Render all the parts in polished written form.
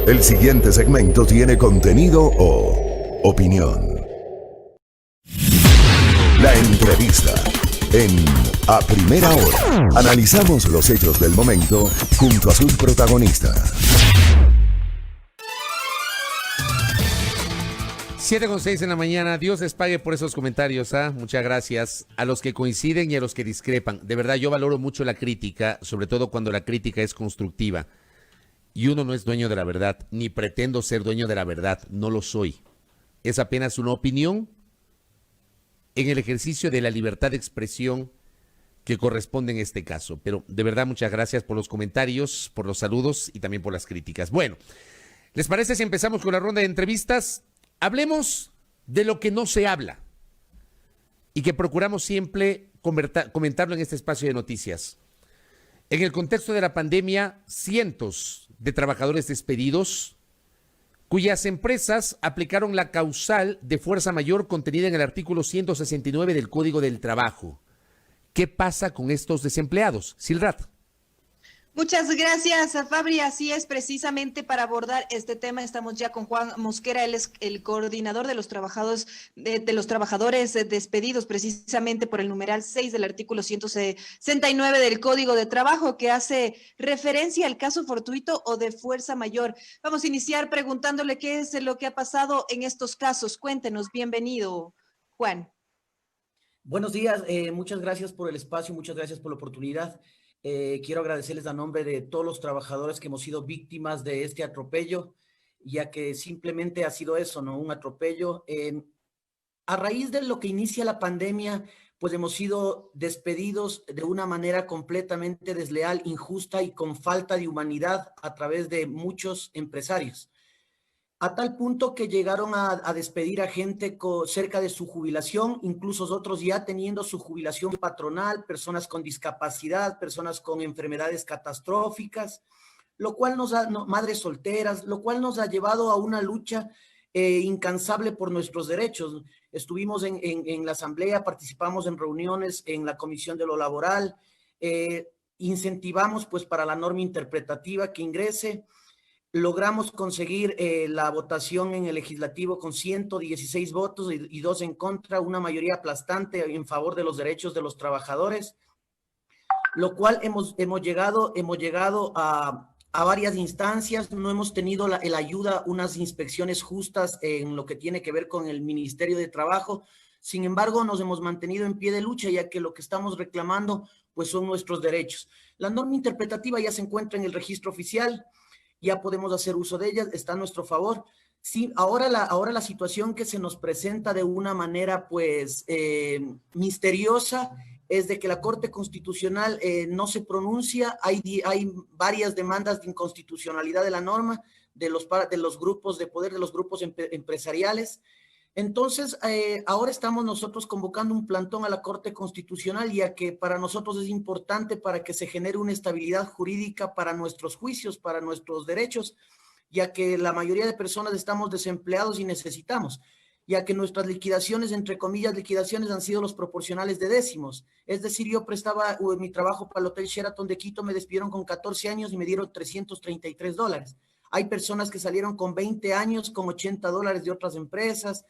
El siguiente segmento tiene contenido o opinión. La entrevista en A Primera Hora. Analizamos los hechos del momento junto a sus protagonistas. 7:06 de la mañana. Dios les pague por esos comentarios. Muchas gracias a los que coinciden y a los que discrepan. De verdad, yo valoro mucho la crítica, sobre todo cuando la crítica es constructiva. Y uno no es dueño de la verdad, ni pretendo ser dueño de la verdad. No lo soy. Es apenas una opinión en el ejercicio de la libertad de expresión que corresponde en este caso. Pero de verdad, muchas gracias por los comentarios, por los saludos y también por las críticas. Bueno, ¿les parece si empezamos con la ronda de entrevistas? Hablemos de lo que no se habla y que procuramos siempre comentarlo en este espacio de noticias. En el contexto de la pandemia, cientos de trabajadores despedidos cuyas empresas aplicaron la causal de fuerza mayor contenida en el artículo 169 del Código del Trabajo. ¿Qué pasa con estos desempleados? Silrat. Muchas gracias, Fabri. Así es, precisamente para abordar este tema estamos ya con Juan Mosquera. Él es el coordinador de los trabajadores despedidos precisamente por el numeral 6 del artículo 169 del Código de Trabajo, que hace referencia al caso fortuito o de fuerza mayor. Vamos a iniciar preguntándole qué es lo que ha pasado en estos casos. Cuéntenos, bienvenido, Juan. Buenos días, muchas gracias por el espacio, muchas gracias por la oportunidad. Quiero agradecerles a nombre de todos los trabajadores que hemos sido víctimas de este atropello, ya que simplemente ha sido eso, ¿no? Un atropello. A raíz de lo que inicia la pandemia, pues hemos sido despedidos de una manera completamente desleal, injusta y con falta de humanidad a través de muchos empresarios. A tal punto que llegaron a despedir a gente cerca de su jubilación, incluso otros ya teniendo su jubilación patronal, personas con discapacidad, personas con enfermedades catastróficas, lo cual madres solteras, lo cual nos ha llevado a una lucha incansable por nuestros derechos. Estuvimos en la asamblea, participamos en reuniones en la comisión de lo laboral, incentivamos pues para la norma interpretativa que ingrese. Logramos conseguir la votación en el legislativo con 116 votos y 2 en contra, una mayoría aplastante en favor de los derechos de los trabajadores, lo cual hemos llegado a varias instancias. No hemos tenido la ayuda, unas inspecciones justas en lo que tiene que ver con el Ministerio de Trabajo. Sin embargo, nos hemos mantenido en pie de lucha, ya que lo que estamos reclamando pues son nuestros derechos. La norma interpretativa ya se encuentra en el registro oficial, ya podemos hacer uso de ellas, está a nuestro favor. Sí, ahora la situación que se nos presenta de una manera pues misteriosa es de que la Corte Constitucional no se pronuncia. Hay varias demandas de inconstitucionalidad de la norma de los grupos de poder, de los grupos empresariales. Entonces, ahora estamos nosotros convocando un plantón a la Corte Constitucional, ya que para nosotros es importante para que se genere una estabilidad jurídica para nuestros juicios, para nuestros derechos, ya que la mayoría de personas estamos desempleados y necesitamos, ya que nuestras liquidaciones, entre comillas, liquidaciones han sido los proporcionales de décimos. Es decir, yo prestaba mi trabajo para el Hotel Sheraton de Quito, me despidieron con 14 años y me dieron $333. Hay personas que salieron con 20 años, con $80 de otras empresas.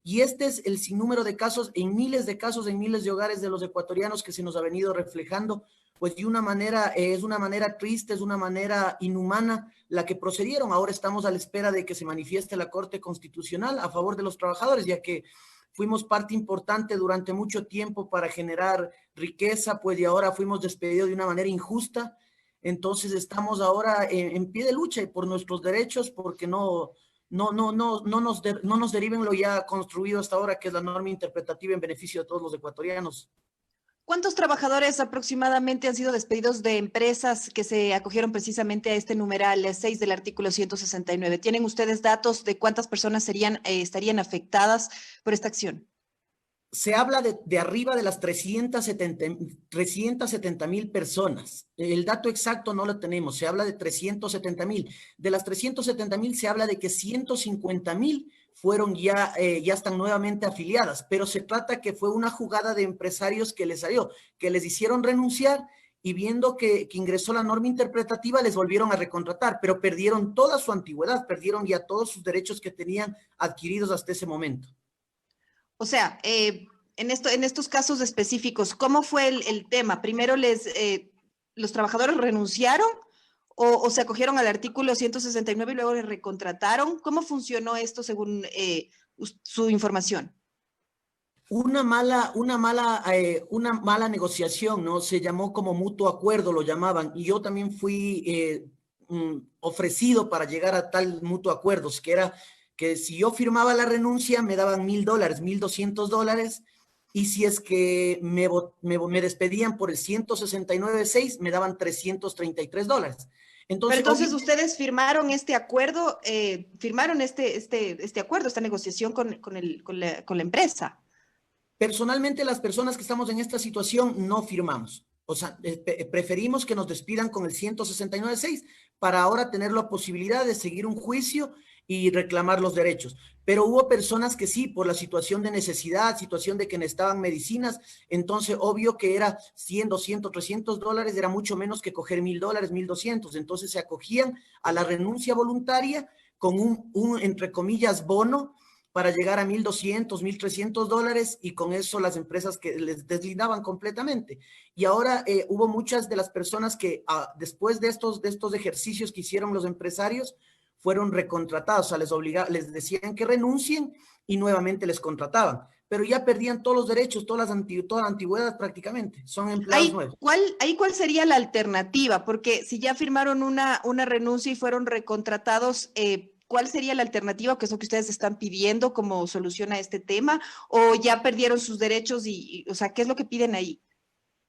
Y este es el sinnúmero de casos, en miles de casos, en miles de hogares de los ecuatorianos que se nos ha venido reflejando, pues de una manera, es una manera triste, es una manera inhumana la que procedieron. Ahora estamos a la espera de que se manifieste la Corte Constitucional a favor de los trabajadores, ya que fuimos parte importante durante mucho tiempo para generar riqueza, pues y ahora fuimos despedidos de una manera injusta. Entonces estamos ahora en pie de lucha y por nuestros derechos, porque no nos deriven lo ya construido hasta ahora, que es la norma interpretativa en beneficio de todos los ecuatorianos. ¿Cuántos trabajadores aproximadamente han sido despedidos de empresas que se acogieron precisamente a este numeral 6 del artículo 169? ¿Tienen ustedes datos de cuántas personas estarían afectadas por esta acción? Se habla de arriba de las 370,000 personas. El dato exacto no lo tenemos, se habla de 370,000. De las 370,000 se habla de que 150,000 fueron ya están nuevamente afiliadas, pero se trata que fue una jugada de empresarios que les salió, que les hicieron renunciar y viendo que ingresó la norma interpretativa, les volvieron a recontratar, pero perdieron toda su antigüedad, perdieron ya todos sus derechos que tenían adquiridos hasta ese momento. O sea, en estos casos específicos, ¿cómo fue el tema? Primero los trabajadores renunciaron o se acogieron al artículo 169 y luego les recontrataron. ¿Cómo funcionó esto según su información? Una mala negociación, ¿no? Se llamó como mutuo acuerdo, lo llamaban, y yo también fui ofrecido para llegar a tal mutuo acuerdo, que era que si yo firmaba la renuncia me daban $1,000, $1,200, y si es que me despedían por el 169.6, me daban $333. Pero entonces obviamente, ustedes firmaron este acuerdo, firmaron este acuerdo, esta negociación con la empresa. personalmente, las personas que estamos en esta situación no firmamos. O sea, preferimos que nos despidan con el 169.6 para ahora tener la posibilidad de seguir un juicio y reclamar los derechos. Pero hubo personas que sí, por la situación de necesidad, situación de que necesitaban medicinas, entonces obvio que era 100, 200, $300, era mucho menos que coger $1,000, 1,200. Entonces se acogían a la renuncia voluntaria con un entre comillas, bono, para llegar a $1,200, $1,300, y con eso las empresas que les deslindaban completamente. Y ahora hubo muchas de las personas que después de estos ejercicios que hicieron los empresarios, fueron recontratados, o sea, les decían que renuncien y nuevamente les contrataban, pero ya perdían todos los derechos, toda la antigüedad prácticamente, son empleados nuevos. ¿Cuál sería la alternativa? Porque si ya firmaron una renuncia y fueron recontratados, ¿cuál sería la alternativa? ¿Qué es lo que ustedes están pidiendo como solución a este tema? ¿O ya perdieron sus derechos o sea, qué es lo que piden ahí?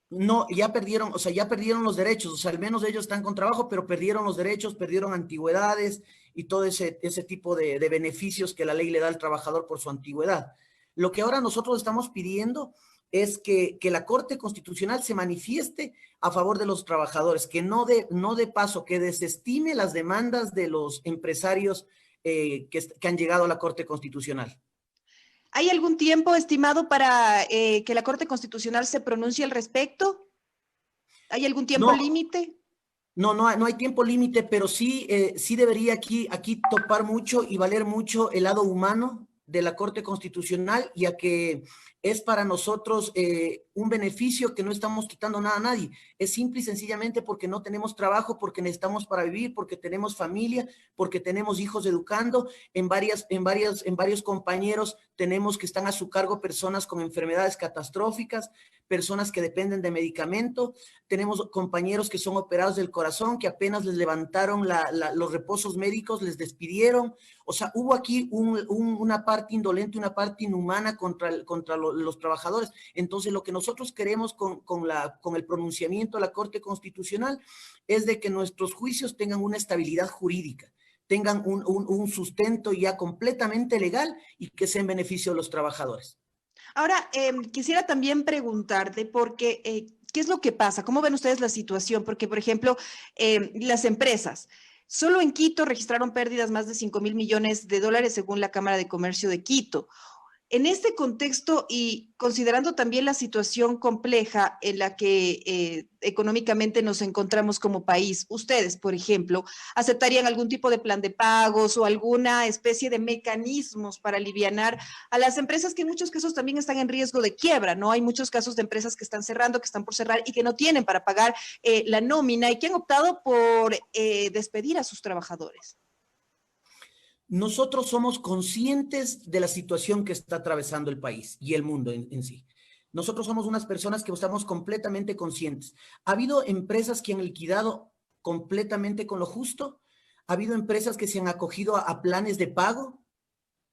No, ya perdieron, o sea, ya perdieron los derechos, o sea, al menos ellos están con trabajo, pero perdieron los derechos, perdieron antigüedades y todo ese tipo de beneficios que la ley le da al trabajador por su antigüedad. Lo que ahora nosotros estamos pidiendo es que la Corte Constitucional se manifieste a favor de los trabajadores, que no de paso, que desestime las demandas de los empresarios que han llegado a la Corte Constitucional. ¿Hay algún tiempo estimado para que la Corte Constitucional se pronuncie al respecto? ¿Hay algún tiempo límite? No hay tiempo límite, pero sí debería aquí topar mucho y valer mucho el lado humano de la Corte Constitucional, ya que es para nosotros un beneficio que no estamos quitando nada a nadie. Es simple y sencillamente porque no tenemos trabajo, porque necesitamos para vivir, porque tenemos familia, porque tenemos hijos educando. En varios compañeros tenemos que están a su cargo personas con enfermedades catastróficas, personas que dependen de medicamento. Tenemos compañeros que son operados del corazón, que apenas les levantaron los reposos médicos, les despidieron. O sea, hubo aquí una parte indolente, una parte inhumana contra los trabajadores. Entonces, lo que nosotros queremos con el pronunciamiento de la Corte Constitucional es de que nuestros juicios tengan una estabilidad jurídica, tengan un sustento ya completamente legal y que sea en beneficio de los trabajadores. Ahora, quisiera también preguntarte, porque, ¿qué es lo que pasa? ¿Cómo ven ustedes la situación? Porque, por ejemplo, las empresas, solo en Quito registraron pérdidas más de 5,000 millones de dólares según la Cámara de Comercio de Quito. En este contexto y considerando también la situación compleja en la que económicamente nos encontramos como país, ustedes, por ejemplo, ¿aceptarían algún tipo de plan de pagos o alguna especie de mecanismos para alivianar a las empresas que en muchos casos también están en riesgo de quiebra, ¿no? Hay muchos casos de empresas que están cerrando, que están por cerrar y que no tienen para pagar la nómina y que han optado por despedir a sus trabajadores. Nosotros somos conscientes de la situación que está atravesando el país y el mundo en sí. Nosotros somos unas personas que estamos completamente conscientes. Ha habido empresas que han liquidado completamente con lo justo, ha habido empresas que se han acogido a planes de pago,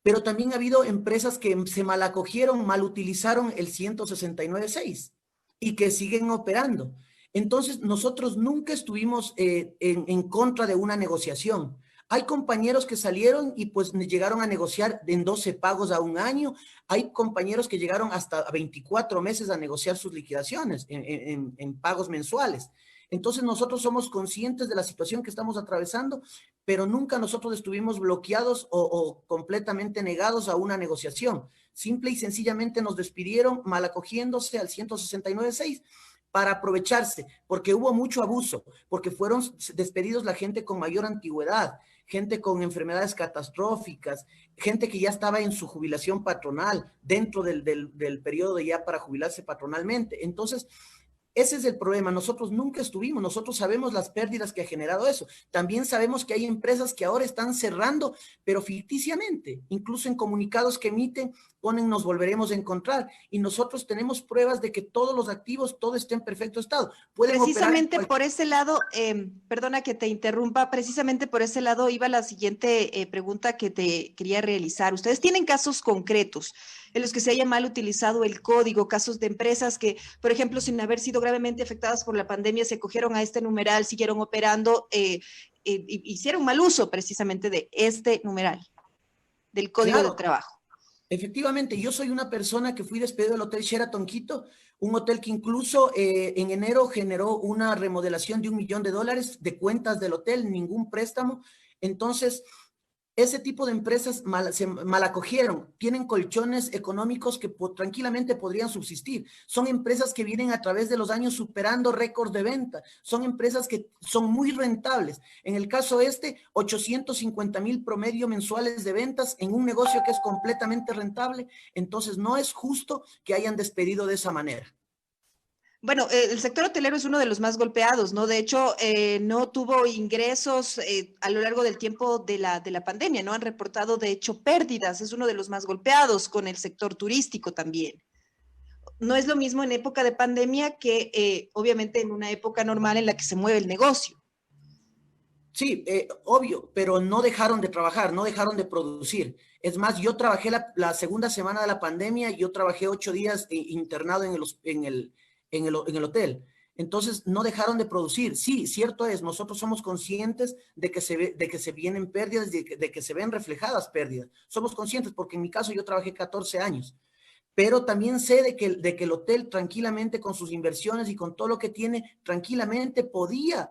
pero también ha habido empresas que se malacogieron, malutilizaron el 169.6 y que siguen operando. Entonces, nosotros nunca estuvimos en contra de una negociación. Hay compañeros que salieron y pues llegaron a negociar en 12 pagos a un año. Hay compañeros que llegaron hasta 24 meses a negociar sus liquidaciones en pagos mensuales. Entonces nosotros somos conscientes de la situación que estamos atravesando, pero nunca nosotros estuvimos bloqueados o completamente negados a una negociación. Simple y sencillamente nos despidieron mal acogiéndose al 169.6. para aprovecharse, porque hubo mucho abuso, porque fueron despedidos la gente con mayor antigüedad, gente con enfermedades catastróficas, gente que ya estaba en su jubilación patronal, dentro del periodo de ya para jubilarse patronalmente. Entonces, ese es el problema. Nosotros nunca estuvimos, nosotros sabemos las pérdidas que ha generado eso. También sabemos que hay empresas que ahora están cerrando, pero ficticiamente, incluso en comunicados que emiten, ponen nos volveremos a encontrar. Y nosotros tenemos pruebas de que todos los activos, todo está en perfecto estado. Pueden Precisamente operar por ese lado, perdona que te interrumpa, precisamente por ese lado iba la siguiente pregunta que te quería realizar. Ustedes tienen casos concretos en los que se haya mal utilizado el código, casos de empresas que, por ejemplo, sin haber sido gravemente afectadas por la pandemia, se cogieron a este numeral, siguieron operando, hicieron mal uso precisamente de este numeral, del código de claro. trabajo. Efectivamente, yo soy una persona que fui despedido del Hotel Sheraton Quito, un hotel que incluso en enero generó una remodelación de $1 millón de cuentas del hotel, ningún préstamo. Entonces, ese tipo de empresas se mal acogieron, tienen colchones económicos que tranquilamente podrían subsistir. Son empresas que vienen a través de los años superando récords de venta. Son empresas que son muy rentables. En el caso 850,000 promedio mensuales de ventas en un negocio que es completamente rentable. Entonces, no es justo que hayan despedido de esa manera. Bueno, el sector hotelero es uno de los más golpeados, ¿no? De hecho, no tuvo ingresos a lo largo del tiempo de la pandemia, ¿no? Han reportado, de hecho, pérdidas. Es uno de los más golpeados, con el sector turístico también. No es lo mismo en época de pandemia que, obviamente, en una época normal en la que se mueve el negocio. Sí, obvio, pero no dejaron de trabajar, no dejaron de producir. Es más, yo trabajé la segunda semana de la pandemia, yo trabajé 8 días internado en el hotel. Entonces, no dejaron de producir. Sí, cierto es, nosotros somos conscientes de que se vienen pérdidas, de que se ven reflejadas pérdidas. Somos conscientes porque en mi caso yo trabajé 14 años. Pero también sé de que el hotel tranquilamente con sus inversiones y con todo lo que tiene, tranquilamente podía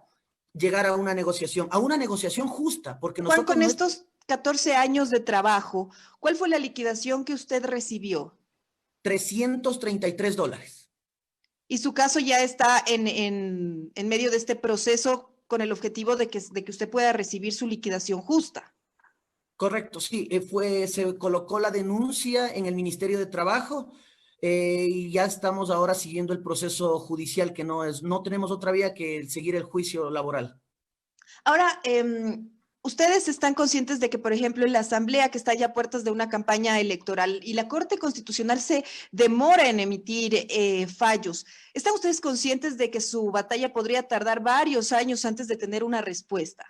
llegar a una negociación justa, porque Juan, nosotros con estos 14 años de trabajo, ¿cuál fue la liquidación que usted recibió? $333. Y su caso ya está en medio de este proceso con el objetivo de que usted pueda recibir su liquidación justa. Correcto, sí, se colocó la denuncia en el Ministerio de Trabajo y ya estamos ahora siguiendo el proceso judicial, que no tenemos otra vía que seguir el juicio laboral. Ahora, ustedes están conscientes de que, por ejemplo, en la Asamblea, que está ya a puertas de una campaña electoral y la Corte Constitucional se demora en emitir fallos, ¿están ustedes conscientes de que su batalla podría tardar varios años antes de tener una respuesta?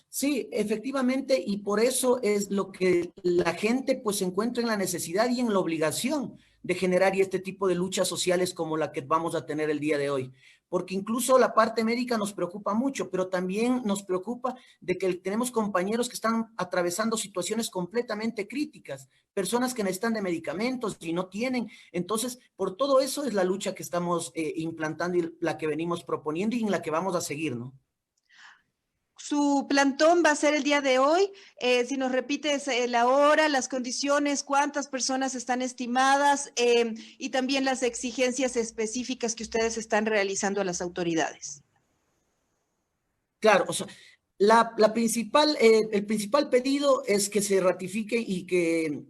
Sí, efectivamente, y por eso es lo que la gente pues se encuentra en la necesidad y en la obligación de generar este tipo de luchas sociales como la que vamos a tener el día de hoy. Porque incluso la parte médica nos preocupa mucho, pero también nos preocupa de que tenemos compañeros que están atravesando situaciones completamente críticas, personas que necesitan de medicamentos y no tienen. Entonces, por todo eso es la lucha que estamos implantando y la que venimos proponiendo y en la que vamos a seguir, ¿no? Su plantón va a ser el día de hoy. Si nos repites la hora, las condiciones, cuántas personas están estimadas y también las exigencias específicas que ustedes están realizando a las autoridades. Claro, o sea, el principal pedido es que se ratifique y que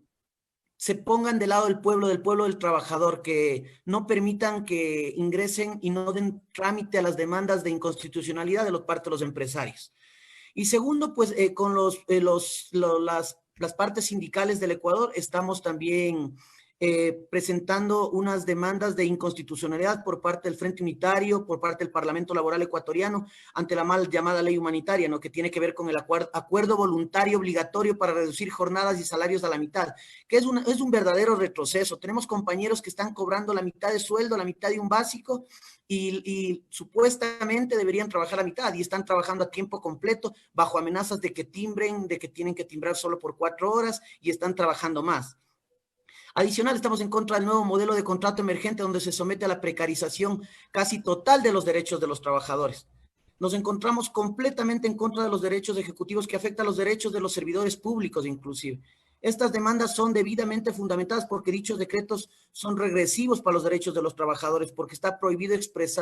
se pongan del lado del pueblo del trabajador, que no permitan que ingresen y no den trámite a las demandas de inconstitucionalidad de parte de los empresarios. Y segundo, pues con las partes sindicales del Ecuador estamos también presentando unas demandas de inconstitucionalidad por parte del Frente Unitario, por parte del Parlamento Laboral Ecuatoriano, ante la mal llamada ley humanitaria, ¿no? Que tiene que ver con el acuerdo voluntario obligatorio para reducir jornadas y salarios a la mitad, que es un verdadero retroceso. Tenemos compañeros que están cobrando la mitad de sueldo, la mitad de un básico, y supuestamente deberían trabajar a mitad y están trabajando a tiempo completo bajo amenazas de que timbren, de que tienen que timbrar solo por 4 horas y están trabajando más. Adicional, estamos en contra del nuevo modelo de contrato emergente donde se somete a la precarización casi total de los derechos de los trabajadores. Nos encontramos completamente en contra de los derechos ejecutivos que afectan los derechos de los servidores públicos inclusive. Estas demandas son debidamente fundamentadas porque dichos decretos son regresivos para los derechos de los trabajadores, porque está prohibido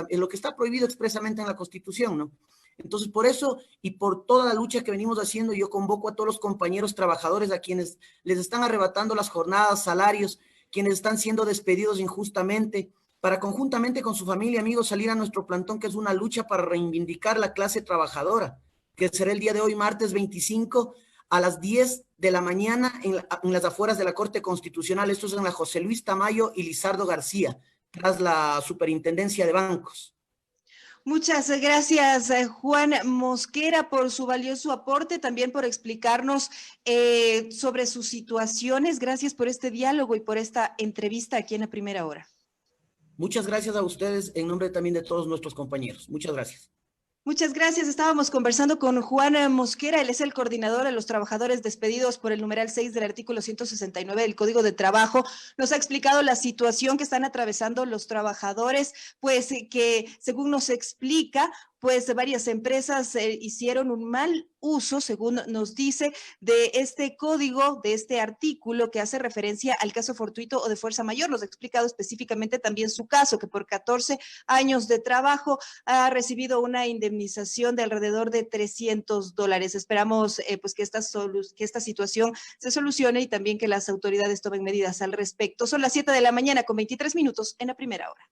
lo que está prohibido expresamente en la Constitución, ¿no? Entonces, por eso y por toda la lucha que venimos haciendo, yo convoco a todos los compañeros trabajadores a quienes les están arrebatando las jornadas, salarios, quienes están siendo despedidos injustamente, para conjuntamente con su familia, amigos, salir a nuestro plantón, que es una lucha para reivindicar la clase trabajadora, que será el día de hoy, martes 25, a las 10 de la mañana en las afueras de la Corte Constitucional. Esto es en la José Luis Tamayo y Lizardo García, tras la Superintendencia de Bancos. Muchas gracias, Juan Mosquera, por su valioso aporte, también por explicarnos sobre sus situaciones. Gracias por este diálogo y por esta entrevista aquí en La Primera Hora. Muchas gracias a ustedes en nombre también de todos nuestros compañeros. Muchas gracias. Muchas gracias. Estábamos conversando con Juan Mosquera. Él es el coordinador de los trabajadores despedidos por el numeral 6 del artículo 169 del Código de Trabajo. Nos ha explicado la situación que están atravesando los trabajadores, pues que según nos explica, pues varias empresas hicieron un mal uso, según nos dice, de este código, de este artículo que hace referencia al caso fortuito o de fuerza mayor. Nos ha explicado específicamente también su caso, que por 14 años de trabajo ha recibido una indemnización de alrededor de $300. Esperamos pues que esta situación se solucione y también que las autoridades tomen medidas al respecto. Son las 7 de la mañana con 23 minutos en La Primera Hora.